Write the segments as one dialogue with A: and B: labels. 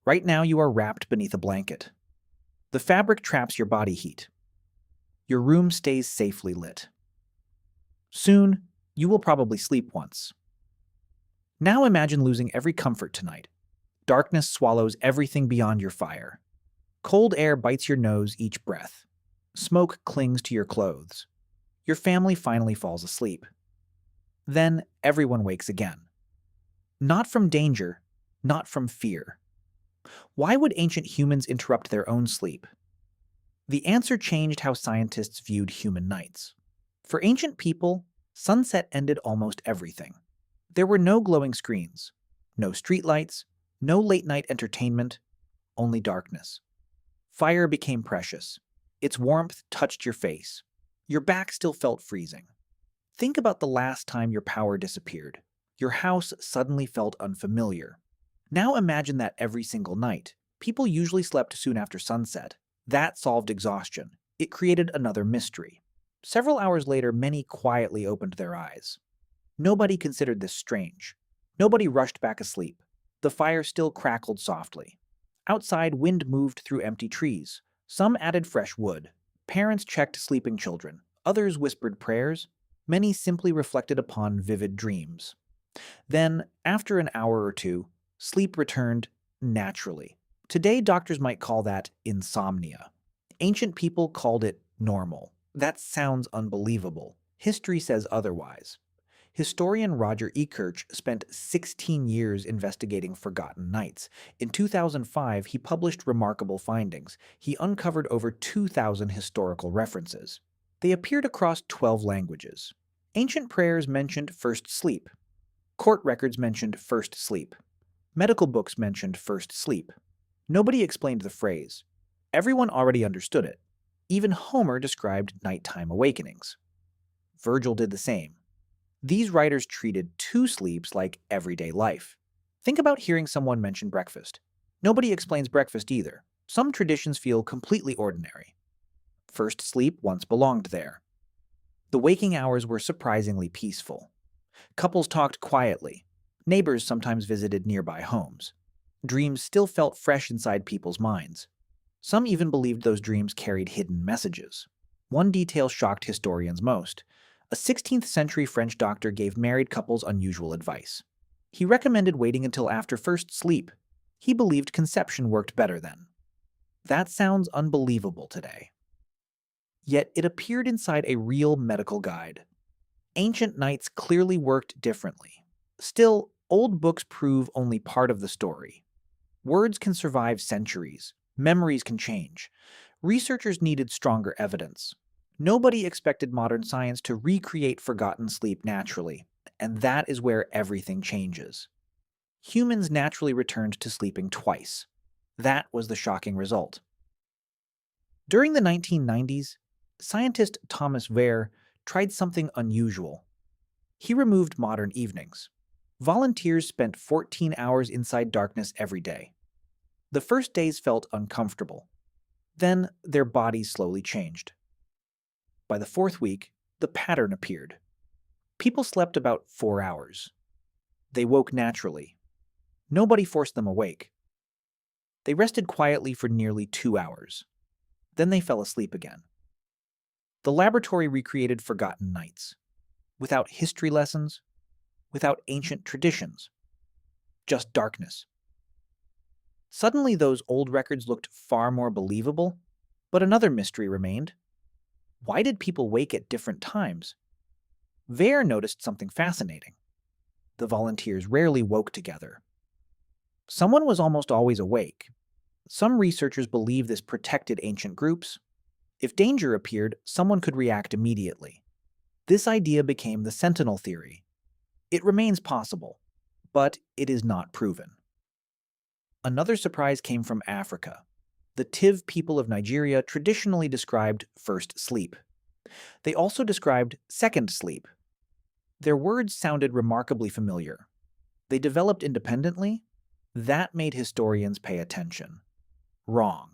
A: Right now, you are wrapped beneath a blanket. The fabric traps your body heat. Your room stays safely lit. Soon, you will probably sleep once. Now imagine losing every comfort tonight. Darkness swallows everything beyond your fire. Cold air bites your nose each breath. Smoke clings to your clothes. Your family finally falls asleep. Then everyone wakes again. Not from danger, not from fear. Why would ancient humans interrupt their own sleep? The answer changed how scientists viewed human nights. For ancient people, sunset ended almost everything. There were no glowing screens, no streetlights, no late-night entertainment, only darkness. Fire became precious. Its warmth touched your face. Your back still felt freezing. Think about the last time your power disappeared. Your house suddenly felt unfamiliar. Now imagine that every single night. People usually slept soon after sunset. That solved exhaustion. It created another mystery. Several hours later, many quietly opened their eyes. Nobody considered this strange. Nobody rushed back asleep. The fire still crackled softly. Outside, wind moved through empty trees. Some added fresh wood. Parents checked sleeping children. Others whispered prayers. Many simply reflected upon vivid dreams. Then, after an hour or two, sleep returned naturally. Today, doctors might call that insomnia. Ancient people called it normal. That sounds unbelievable. History says otherwise. Historian Roger Ekirch spent 16 years investigating forgotten nights. In 2005, he published remarkable findings. He uncovered over 2,000 historical references. They appeared across 12 languages. Ancient prayers mentioned first sleep. Court records mentioned first sleep. Medical books mentioned first sleep. Nobody explained the phrase. Everyone already understood it. Even Homer described nighttime awakenings. Virgil did the same. These writers treated two sleeps like everyday life. Think about hearing someone mention breakfast. Nobody explains breakfast either. Some traditions feel completely ordinary. First sleep once belonged there. The waking hours were surprisingly peaceful. Couples talked quietly. Neighbors sometimes visited nearby homes. Dreams still felt fresh inside people's minds. Some even believed those dreams carried hidden messages. One detail shocked historians most. A 16th century French doctor gave married couples unusual advice. He recommended waiting until after first sleep. He believed conception worked better then. That sounds unbelievable today. Yet it appeared inside a real medical guide. Ancient nights clearly worked differently. Still, old books prove only part of the story. Words can survive centuries. Memories can change. Researchers needed stronger evidence. Nobody expected modern science to recreate forgotten sleep naturally, and that is where everything changes. Humans naturally returned to sleeping twice. That was the shocking result. During the 1990s, scientist Thomas Wehr tried something unusual. He removed modern evenings. Volunteers spent 14 hours inside darkness every day. The first days felt uncomfortable. Then their bodies slowly changed. By the fourth week, the pattern appeared. People slept about 4 hours. They woke naturally. Nobody forced them awake. They rested quietly for nearly 2 hours. Then they fell asleep again. The laboratory recreated forgotten nights, without history lessons, without ancient traditions, just darkness. Suddenly, those old records looked far more believable, but another mystery remained. Why did people wake at different times? Wehr noticed something fascinating. The volunteers rarely woke together. Someone was almost always awake. Some researchers believe this protected ancient groups. If danger appeared, someone could react immediately. This idea became the sentinel theory. It remains possible, but it is not proven. Another surprise came from Africa. The Tiv people of Nigeria traditionally described first sleep. They also described second sleep. Their words sounded remarkably familiar. They developed independently. That made historians pay attention. Wrong.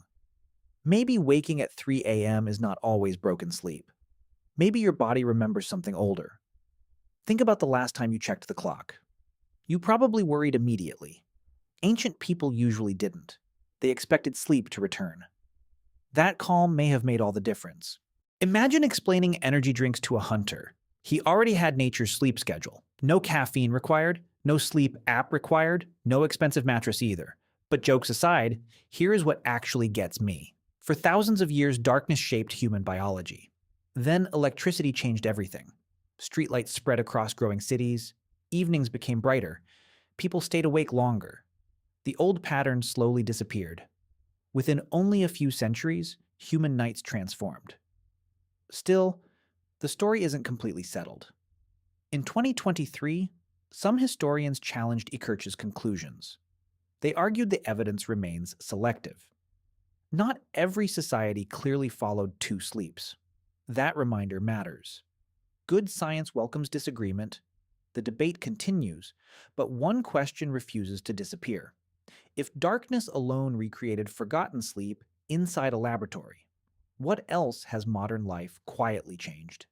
A: Maybe waking at 3 a.m. is not always broken sleep. Maybe your body remembers something older. Think about the last time you checked the clock. You probably worried immediately. Ancient people usually didn't. They expected sleep to return. That calm may have made all the difference. Imagine explaining energy drinks to a hunter. He already had nature's sleep schedule. No caffeine required, no sleep app required, no expensive mattress either. But jokes aside, here is what actually gets me. For thousands of years, darkness shaped human biology. Then electricity changed everything. Streetlights spread across growing cities. Evenings became brighter. People stayed awake longer. The old patterns slowly disappeared. Within only a few centuries, human nights transformed. Still, the story isn't completely settled. In 2023, some historians challenged Ekirch's conclusions. They argued the evidence remains selective. Not every society clearly followed two sleeps. That reminder matters. Good science welcomes disagreement. The debate continues, but one question refuses to disappear. If darkness alone recreated forgotten sleep inside a laboratory, what else has modern life quietly changed?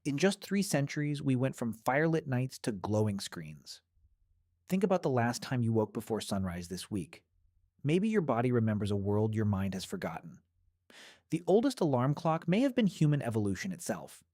A: In just 3 centuries, we went from firelit nights to glowing screens. Think about the last time you woke before sunrise this week. Maybe your body remembers a world your mind has forgotten. The oldest alarm clock may have been human evolution itself.